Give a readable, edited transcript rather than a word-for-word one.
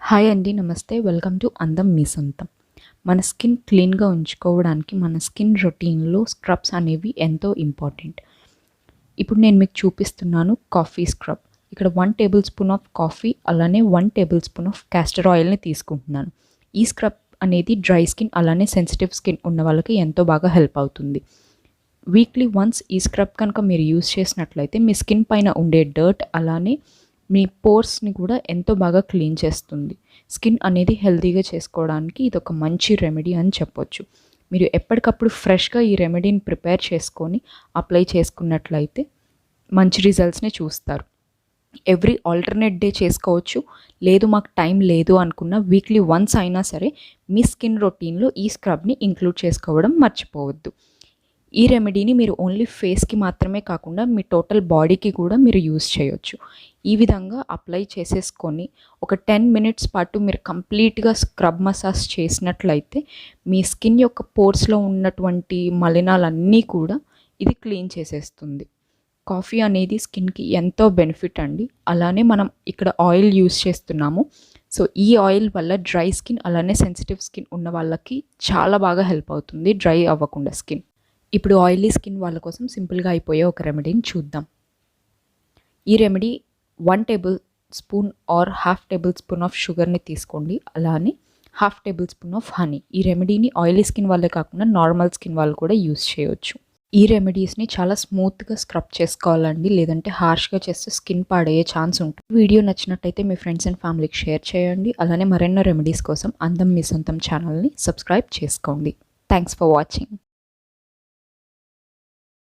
Hi అండి, నమస్తే. Welcome to అందం మీ సొంతం. మన స్కిన్ క్లీన్గా ఉంచుకోవడానికి మన స్కిన్ రొటీన్లో స్క్రబ్స్ అనేవి ఎంతో ఇంపార్టెంట్. ఇప్పుడు నేను మీకు చూపిస్తున్నాను కాఫీ స్క్రబ్. ఇక్కడ 1 టేబుల్ స్పూన్ ఆఫ్ కాఫీ, అలానే 1 టేబుల్ స్పూన్ ఆఫ్ క్యాస్టర్ ఆయిల్ని తీసుకుంటున్నాను. ఈ స్క్రబ్ అనేది డ్రై స్కిన్ అలానే సెన్సిటివ్ స్కిన్ ఉన్న వాళ్ళకి ఎంతో బాగా హెల్ప్ అవుతుంది. వీక్లీ వన్స్ ఈ స్క్రబ్ కనుక మీరు యూస్ చేసినట్లయితే మీ స్కిన్ పైన ఉండే డర్ట్ అలానే మీ పోర్స్ని కూడా ఎంతో బాగా క్లీన్ చేస్తుంది. స్కిన్ అనేది హెల్తీగా చేసుకోవడానికి ఇది ఒక మంచి రెమెడీ అని చెప్పొచ్చు. మీరు ఎప్పటికప్పుడు ఫ్రెష్గా ఈ రెమెడీని ప్రిపేర్ చేసుకొని అప్లై చేసుకున్నట్లయితే మంచి రిజల్ట్స్ని చూస్తారు. ఎవ్రీ ఆల్టర్నేట్ డే చేసుకోవచ్చు. లేదు మాకు టైం లేదు అనుకున్న వీక్లీ వన్స్ అయినా సరే మీ స్కిన్ రొటీన్లో ఈ స్క్రబ్ని ఇంక్లూడ్ చేసుకోవడం మర్చిపోవద్దు. ఈ రెమెడీని మీరు ఓన్లీ ఫేస్కి మాత్రమే కాకుండా మీ టోటల్ బాడీకి కూడా మీరు యూస్ చేయొచ్చు. ఈ విధంగా అప్లై చేసేసుకొని ఒక 10 మినిట్స్ పాటు మీరు కంప్లీట్గా స్క్రబ్ మసాజ్ చేసినట్లయితే మీ స్కిన్ యొక్క పోర్స్లో ఉన్నటువంటి మలినాలన్నీ కూడా ఇది క్లీన్ చేసేస్తుంది. కాఫీ అనేది స్కిన్కి ఎంతో బెనిఫిట్ అండి. అలానే మనం ఇక్కడ ఆయిల్ యూస్ చేస్తున్నాము. సో ఈ ఆయిల్ వల్ల డ్రై స్కిన్ అలానే సెన్సిటివ్ స్కిన్ ఉన్న వాళ్ళకి చాలా బాగా హెల్ప్ అవుతుంది, డ్రై అవ్వకుండా స్కిన్. ఇప్పుడు ఆయిలీ స్కిన్ వాళ్ళ కోసం సింపుల్గా అయిపోయే ఒక రెమెడీని చూద్దాం. ఈ remedy 1 table spoon or half table spoon of షుగర్ని తీసుకోండి, అలానే half table spoon of honey. ఈ రెమెడీని ఆయిలీ స్కిన్ వాళ్ళే కాకుండా నార్మల్ స్కిన్ వాళ్ళు కూడా యూస్ చేయొచ్చు. ఈ రెమెడీస్ని చాలా స్మూత్గా స్క్రబ్ చేసుకోవాలండి, లేదంటే హార్ష్గా చేస్తే స్కిన్ పాడయ్యే ఛాన్స్ ఉంటుంది. వీడియో నచ్చినట్టయితే మీ ఫ్రెండ్స్ అండ్ ఫ్యామిలీకి షేర్ చేయండి. అలానే మరెన్నో రెమెడీస్ కోసం అందం మీ సొంతం ఛానల్ని సబ్స్క్రైబ్ చేసుకోండి. Thanks for watching.